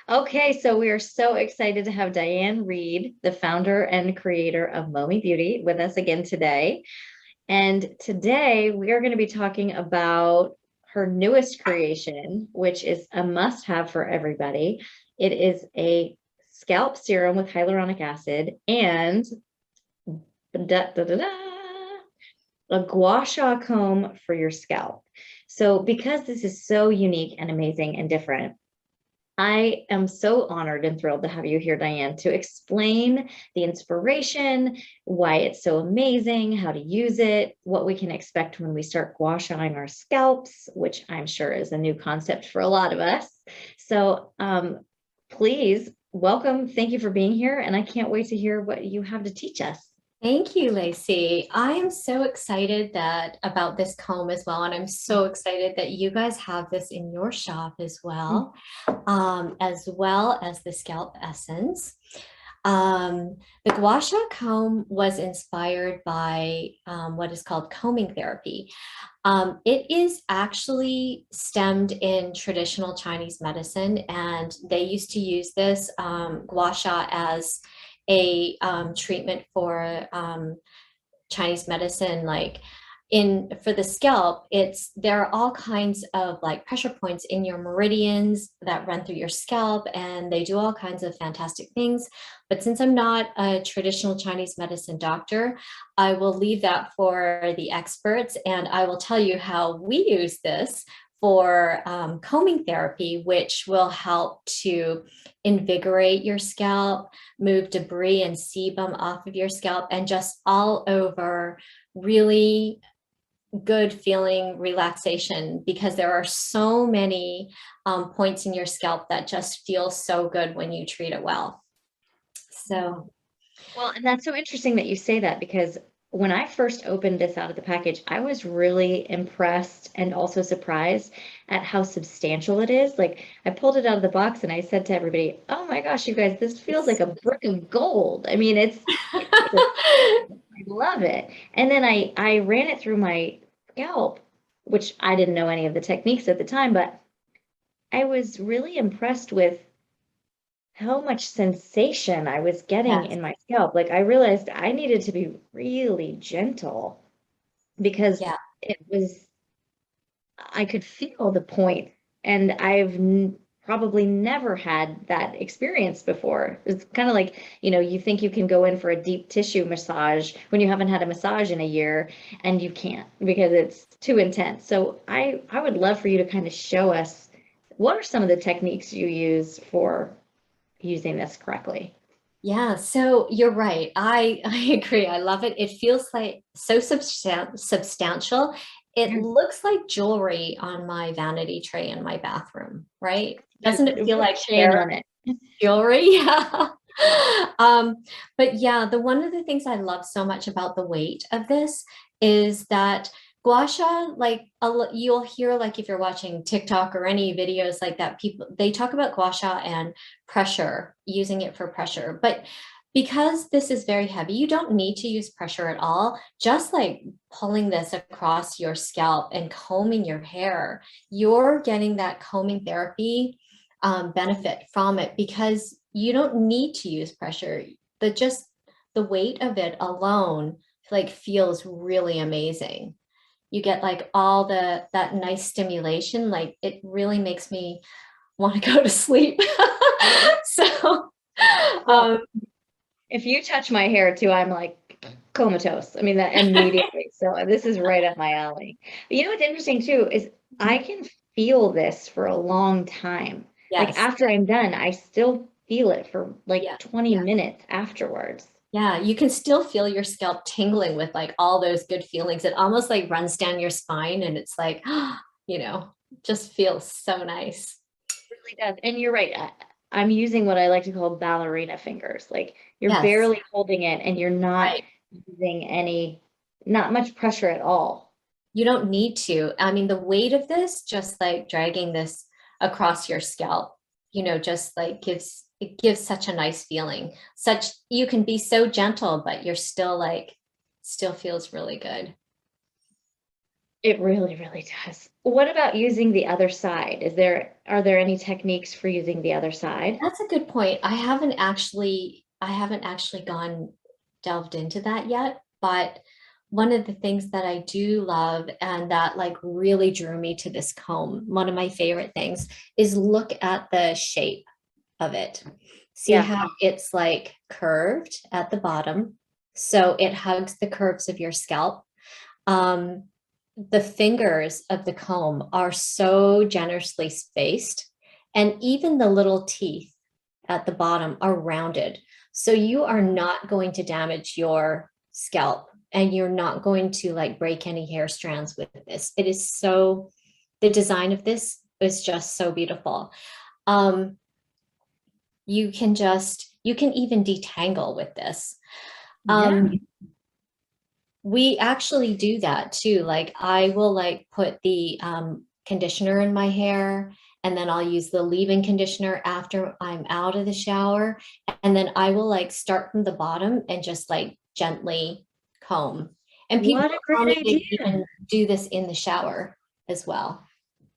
Okay, so we are so excited to have Diane Reed, the founder and creator of Momi Beauty, with us again today. And today we are going to be talking about her newest creation, which is a must-have for everybody. It is a scalp serum with hyaluronic acid and da, da, da, da, a guasha comb for your scalp. So because this is so unique and amazing and different, I am so honored and thrilled to have you here, Diane, to explain the inspiration, why it's so amazing, how to use it, what we can expect when we start gua shaing our scalps, which I'm sure is a new concept for a lot of us. So please welcome. Thank you for being here. And I can't wait to hear what you have to teach us. Thank you, Lacey. I am so excited about this comb as well. And I'm so excited that you guys have this in your shop as well as the Scalp Essence. The Guasha comb was inspired by what is called combing therapy. It is actually stemmed in traditional Chinese medicine, and they used to use this guasha as a treatment for Chinese medicine, like for the scalp. There are all kinds of like pressure points in your meridians that run through your scalp, and they do all kinds of fantastic things. But since I'm not a traditional Chinese medicine doctor, I will leave that for the experts, and I will tell you how we use this for combing therapy, which will help to invigorate your scalp, move debris and sebum off of your scalp, and just all over really good feeling relaxation, because there are so many points in your scalp that just feel so good when you treat it well. So, Well, and that's so interesting that you say that because when I first opened this out of the package, I was really impressed and also surprised at how substantial it is. Like I pulled it out of the box and I said to everybody, "Oh my gosh, you guys, this feels like a brick of gold." I mean, it's a, I love it. And then I ran it through my scalp, which I didn't know any of the techniques at the time, but I was really impressed with how much sensation I was getting yes, in my scalp. Like I realized I needed to be really gentle because yeah. it was, I could feel the point, and probably never had that experience before. It's kind of like, you think you can go in for a deep tissue massage when you haven't had a massage in a year, and you can't because it's too intense. So I would love for you to kind of show us what are some of the techniques you use for using this correctly. Yeah, so you're right. I agree. I love it. It feels like so substantial. It Yeah. looks like jewelry on my vanity tray in my bathroom, right? Doesn't it feel Put a like chain hair on it. jewelry? Yeah. But yeah, the one of the things I love so much about the weight of this is that guasha, like you'll hear, like if you're watching TikTok or any videos like that, people they talk about guasha and pressure, using it for pressure. But because this is very heavy, you don't need to use pressure at all. Just like pulling this across your scalp and combing your hair, you're getting that combing therapy benefit from it, because you don't need to use pressure. Just the weight of it alone like feels really amazing. You get like all that nice stimulation. Like it really makes me want to go to sleep. So Well, um if you touch my hair too, I'm like comatose. I mean, that immediately. So this is right up my alley. But you know what's interesting too is I can feel this for a long time. Like yes, after I'm done, I still feel it for like yeah, 20 minutes afterwards. yeah, you can still feel your scalp tingling with like all those good feelings. It almost like runs down your spine, and it's like you know, just feels so nice. It really does. And you're right. I'm using what I like to call ballerina fingers. Like you're Yes, barely holding it and you're not right. using not much pressure at all. You don't need to. I mean, the weight of this, just like dragging this across your scalp, just like gives such a nice feeling. You can be so gentle, but you're still feels really good. It really, really does. What about using the other side? Are there any techniques for using the other side? That's a good point. I haven't actually gone delved into that yet, but one of the things that I do love and that like really drew me to this comb, one of my favorite things is look at the shape of it. See Yeah. how it's like curved at the bottom. So it hugs the curves of your scalp. Um, the fingers of the comb are so generously spaced, and even the little teeth at the bottom are rounded. So you are not going to damage your scalp and you're not going to like break any hair strands with this. It is so, the design of this is just so beautiful. Um, you can even detangle with this. Yeah. We actually do that too. Like I will like put the conditioner in my hair, and then I'll use the leave-in conditioner after I'm out of the shower. And then I will like start from the bottom and just like gently comb. And people What a tell great me idea. they even do this in the shower as well,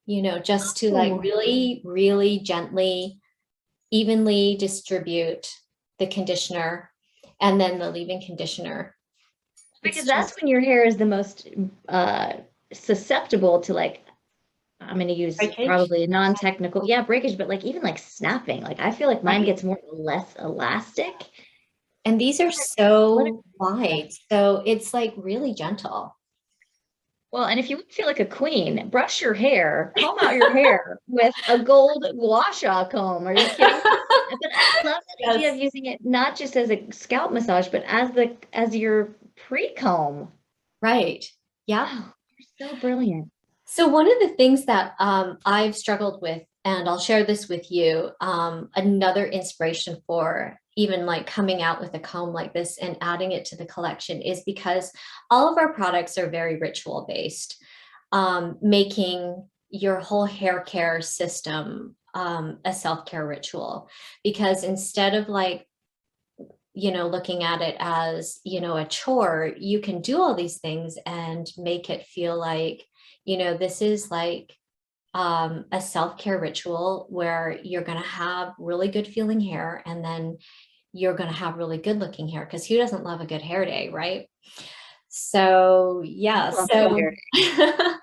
you know, just to like Oh. really, really gently, evenly distribute the conditioner and then the leave-in conditioner. Because It's that's just when your hair is the most uh susceptible to like, I'm going to use breakage. probably a non-technical, yeah, breakage, but like even like snapping. Like I feel like mine Right. gets more less elastic. And these are What a so yeah. wide. So it's like really gentle. Well, and if you feel like a queen, brush your hair, comb out your hair with a gold guasha comb. Are you kidding me? But I love that idea of Yes. using it not just as a scalp massage, but as your pre-comb. Right. Yep. Wow, you're so brilliant. So one of the things that I've struggled with, and I'll share this with you, another inspiration for even like coming out with a comb like this and adding it to the collection is because all of our products are very ritual based, making your whole hair care system a self-care ritual. Because instead of like, you know, looking at it as, you know, a chore, you can do all these things and make it feel like, you know, this is like a self-care ritual where you're going to have really good feeling hair, and then you're going to have really good looking hair, because who doesn't love a good hair day, right? So I yeah, love a good so hair.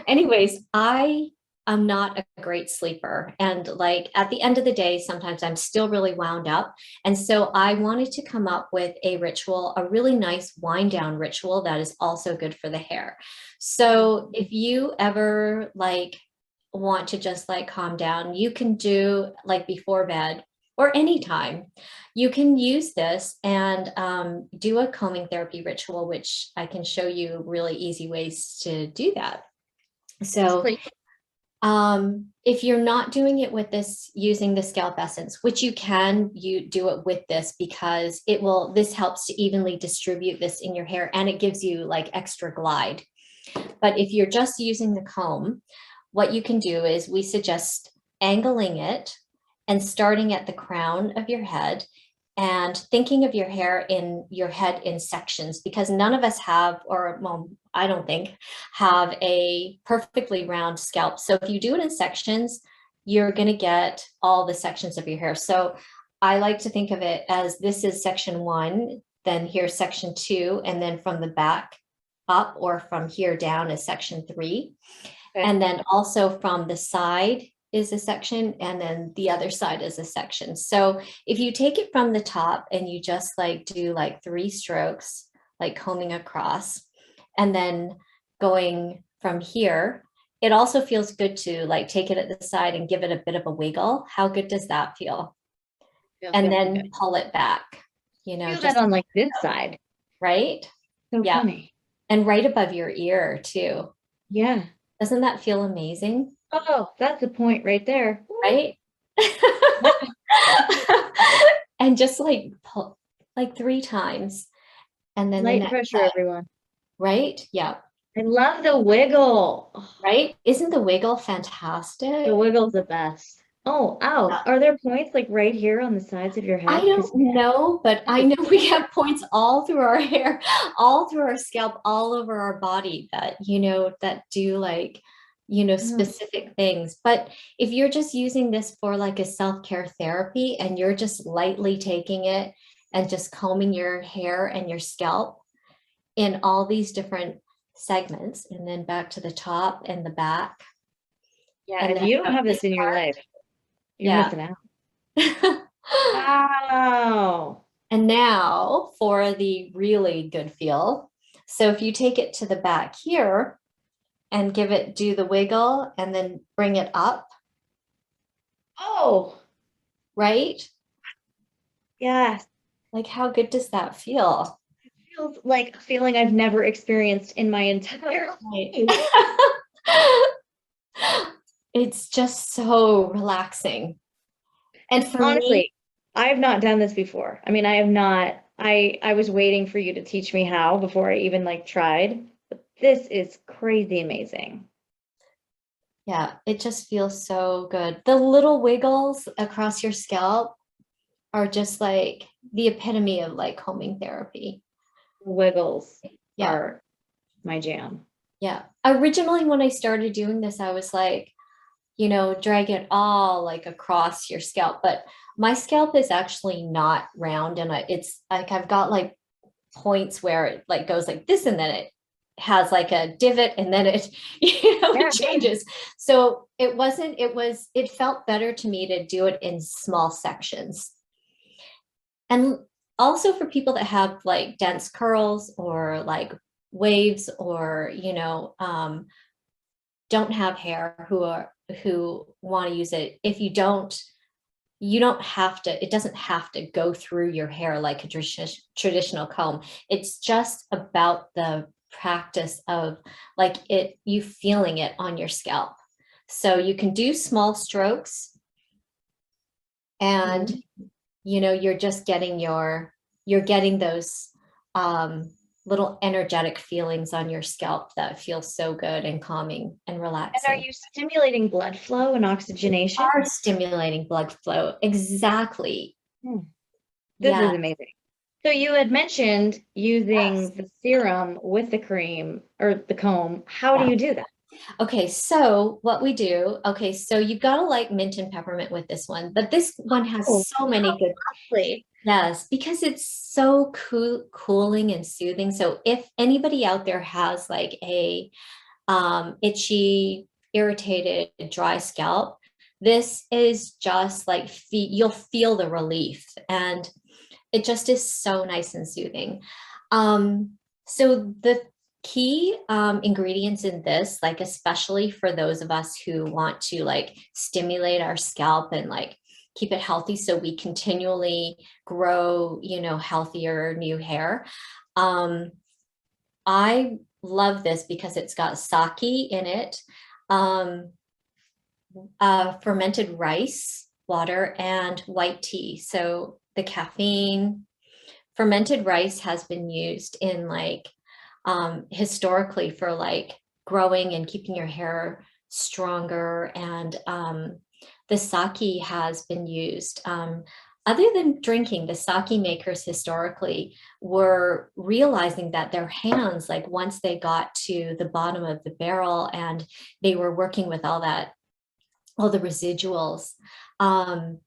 anyways, I am not a great sleeper. And like at the end of the day, sometimes I'm still really wound up. And so I wanted to come up with a ritual, a really nice wind down ritual that is also good for the hair. So if you ever like want to just like calm down, you can do like before bed or anytime. You can use this and do a combing therapy ritual, which I can show you really easy ways to do that. Yes, So please. if you're not doing it with this using the scalp essence, which you can, you do it with this because it will, this helps to evenly distribute this in your hair and it gives you like extra glide. But if you're just using the comb, what you can do is we suggest angling it and starting at the crown of your head and thinking of your head in sections, because none of us have, or well, I don't think, have a perfectly round scalp. So if you do it in sections, you're going to get all the sections of your hair. So I like to think of it as this is section one, then here's section two, and then from the back up or from here down is section three. Okay. And then also from the side is a section, and then the other side is a section. So if you take it from the top and you just like do like 3 strokes, like combing across, and then going from here, it also feels good to like take it at the side and give it a bit of a wiggle. How good does that feel? Feels And very good. then pull it back, you know, Feel that just on like this side. right. So Yeah. funny. And right above your ear too. Yeah. Doesn't that feel amazing? Oh, that's the point right there. Woo. Right? And just like pull like 3 times. And then the Light next pressure, side, everyone. right? Yeah. I love the wiggle. Oh, Right? Isn't the wiggle the fantastic? wiggle's the best. Oh, ow. Are there points like right here on the sides of your I head? don't Because know, but that I is know we painful. have points all through our hair, all through our scalp, all over our body that, you know, that do like specific things. But if you're just using this for like a self-care therapy and you're just lightly taking it and just combing your hair and your scalp in all these different segments, and then back to the top and the back. Yeah, And if then you don't up have this this in your part. life, you're Yeah. missing out. Wow. And now for the really good feel. So if you take it to the back here and do the wiggle and then bring it up, Oh, right? yes. Like how good does that feel? It feels like a feeling I've never experienced in my entire Right. life. It's just so relaxing. And for me, Honestly, I have not done this before. I mean, I have not. I was waiting for you to teach me how before I even like tried. But this is crazy amazing. yeah, it just feels so good. The little wiggles across your scalp are just like the epitome of like combing therapy. Wiggles Yeah. are my jam. Yeah. Originally, when I started doing this, I was like, drag it all like across your scalp. But my scalp is actually not round, and it's like I've got like points where it like goes like this, and then it has like a divot, and then it Yeah. it changes. So it felt better to me to do it in small sections. And also for people that have like dense curls or like waves, or don't have hair, who want to use it, if you don't have to, it doesn't have to go through your hair like a traditional comb. It's just about the practice of like you feeling it on your scalp. So you can do small strokes, and you're just you're getting those little energetic feelings on your scalp that feel so good and calming and And are relaxing. you stimulating blood flow and oxygenation? Are stimulating blood flow. Exactly. This is Yeah. amazing. So you had mentioned Yes. using the serum with the cream or the comb. How do Yeah. you do that? Okay, so what we do, okay, so you've got to like mint and peppermint with this one, but this one Oh, has so how many good, lovely. yes, because it's so cooling and soothing. So if anybody out there has like a itchy, irritated, dry scalp, this is just like you'll feel the relief, and it just is so nice and soothing. So the key ingredients in this, like especially for those of us who want to like stimulate our scalp and like keep it healthy so we continually grow, healthier new hair. Um, I love this because it's got sake in it, um, fermented rice, water, and white tea. So the caffeine, fermented rice has been used in like historically for like growing and keeping your hair stronger, and the sake has been used. Other than drinking, the sake makers historically were realizing that their hands, like once they got to the bottom of the barrel and they were working with all the residuals,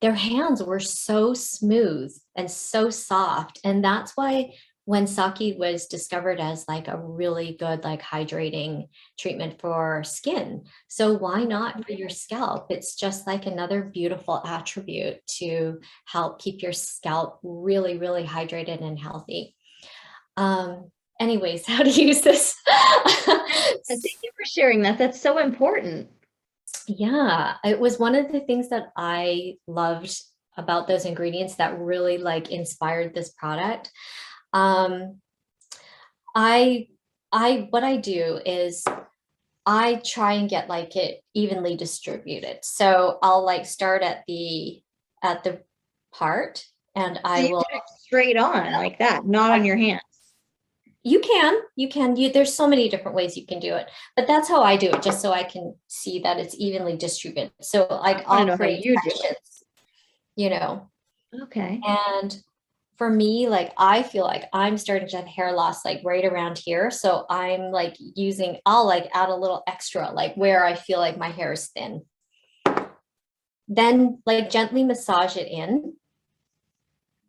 their hands were so smooth and so soft. And that's why when sake was discovered as like a really good, like hydrating treatment for skin. So why not for your scalp? It's just like another beautiful attribute to help keep your scalp really, really hydrated and healthy. Anyways, how to use this? And thank you for sharing that. That's so important. Yeah, it was one of the things that I loved about those ingredients that really like inspired this product. Um, I what I do is I try and get like it evenly distributed. So I'll like start at the part, and So I you will. do it straight on like that, not on your hands. There's so many different ways you can do it, but that's how I do it, just so I can see that it's evenly distributed. So like I want to I'll know how create you do it. sections, you know, Okay. and for me, like I feel like I'm starting to have hair loss like right around here. So I'm like I'll like add a little extra, like where I feel like my hair is thin. Then like gently massage it in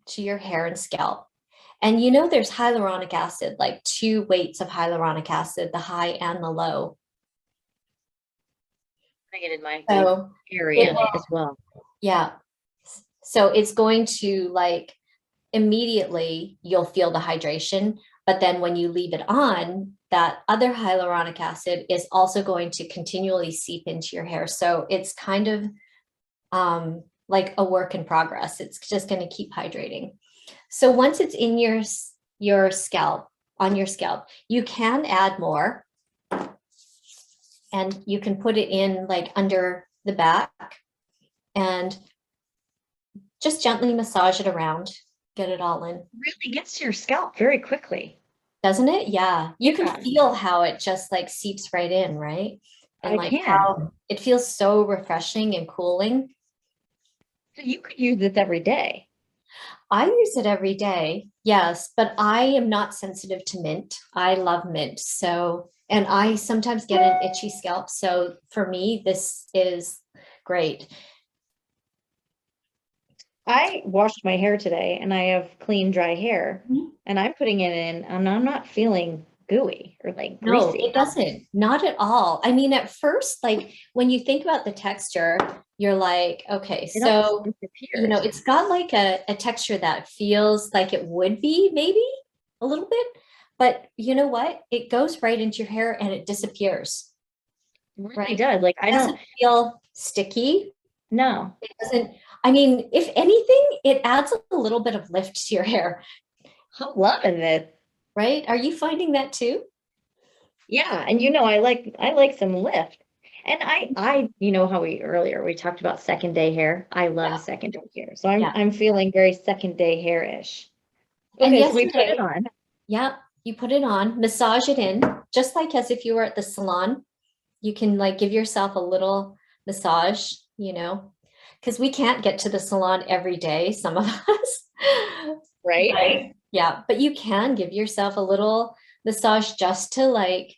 to your hair and scalp. And there's hyaluronic acid, like 2 weights of hyaluronic acid, the high and the low. Bring it in my So area as well. yeah. So it's going to like immediately you'll feel the hydration, but then when you leave it on, that other hyaluronic acid is also going to continually seep into your hair. So it's kind of like a work in progress. It's just going to keep hydrating. So once it's in your scalp, on your scalp, you can add more, and you can put it in like under the back and just gently massage it around, get it all in. Really gets to your scalp very quickly. Doesn't it? Yeah. You can Yeah. feel how it just like seeps right in, right? And I like can. how it feels so refreshing and cooling. So you could use this every day. I use it every day, yes, but I am not sensitive to mint. I love mint. So, and I sometimes get an itchy scalp. So for me, this is great. I washed my hair today and I have clean, dry hair, Mhm. and I'm putting it in and I'm not feeling gooey or like No, greasy. it doesn't. Not at all. I mean, at first, like when you think about the texture, you're like, okay, It almost so, disappears. it's got like a texture that feels like it would be maybe a little bit, but you know what? It goes right into your hair and it disappears, It really right? does. Like It doesn't feel sticky. no. It doesn't, I mean, if anything, it adds a little bit of lift to your hair, I'm loving this. right? Are you finding that too? Yeah, and I like some lift. And I how we talked about second day hair. I love Yeah. second day hair. So I'm Yeah. I'm feeling very second day hair-ish. And Okay, so we put it yesterday, on. yeah, you put it on, massage it in, just like as if you were at the salon. You can like give yourself a little massage, because we can't get to the salon every day, some of us. Right? Right. Yeah, but you can give yourself a little massage just to like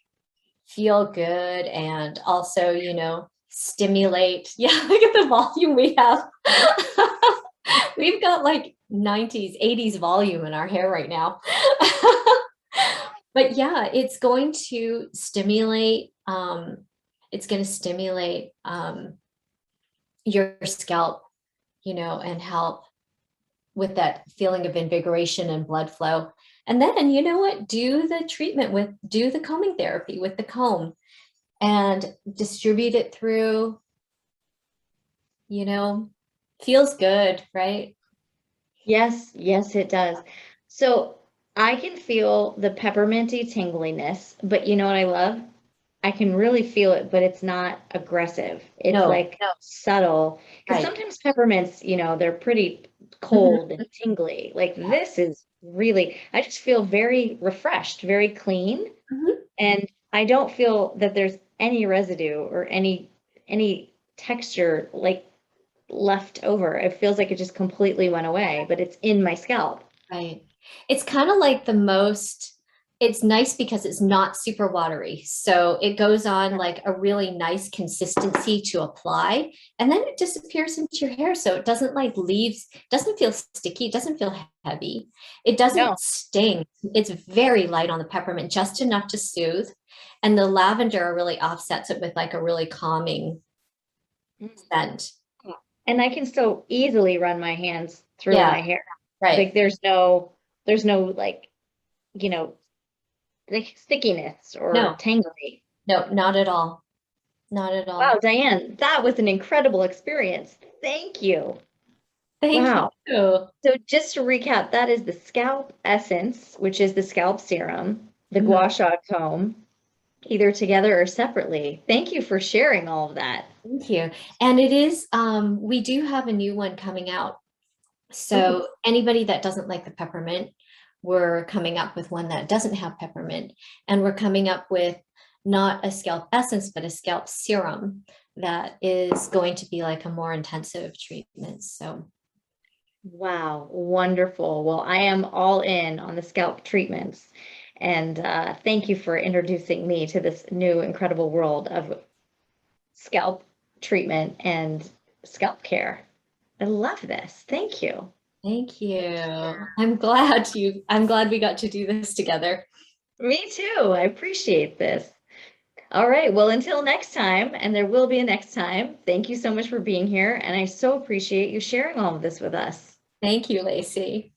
feel good and also, stimulate. Yeah, look at the volume we have. We've got like 90s, 80s volume in our hair right now. But yeah, it's going to stimulate your scalp, and help with that feeling of invigoration and blood flow. And then, you know what? Do the combing therapy with the comb and distribute it through, feels good, right? Yes, yes, it does. So I can feel the pepperminty tingliness, but you know what I love? I can really feel it, but it's not aggressive. It's No, like subtle. Because right. sometimes peppermints, they're pretty Mhm. cold and tingly. Like this is really, I just feel very refreshed, very clean. Mhm. And I don't feel that there's any residue or any texture like left over. It feels like it just completely went away, but it's in my scalp. Right. It's kind of like it's nice because it's not super watery. So it goes on like a really nice consistency to apply, and then it disappears into your hair. So it doesn't doesn't feel sticky, it doesn't feel heavy. It No. doesn't sting. It's very light on the peppermint, just enough to soothe. And the lavender really offsets it with like a really calming scent. And I can still easily run my hands through Yeah, my hair. right. Like there's no like, you know, like stickiness or No, tangly. no, not at all. Not at Wow, all. Diane, that was an incredible experience. Thank you. Thank Wow. you. So just to recap, that is the Scalp Essence, which is the scalp serum, the Mhm. Gua Sha Comb, either together or separately. Thank you for sharing all of that. Thank you. And it is, we do have a new one coming out. Ooh, So anybody that doesn't like the peppermint, we're coming up with one that doesn't have peppermint. And we're coming up with not a scalp essence, but a scalp serum that is going to be like a more intensive treatment. So Wow, wonderful. Well, I am all in on the scalp treatments. And thank you for introducing me to this new incredible world of scalp treatment and scalp care. I love this. Thank you. Thank you. I'm glad we got to do this together. Me too. I appreciate this. All right. Well, until next time, and there will be a next time, thank you so much for being here. And I so appreciate you sharing all of this with us. Thank you, Lacey.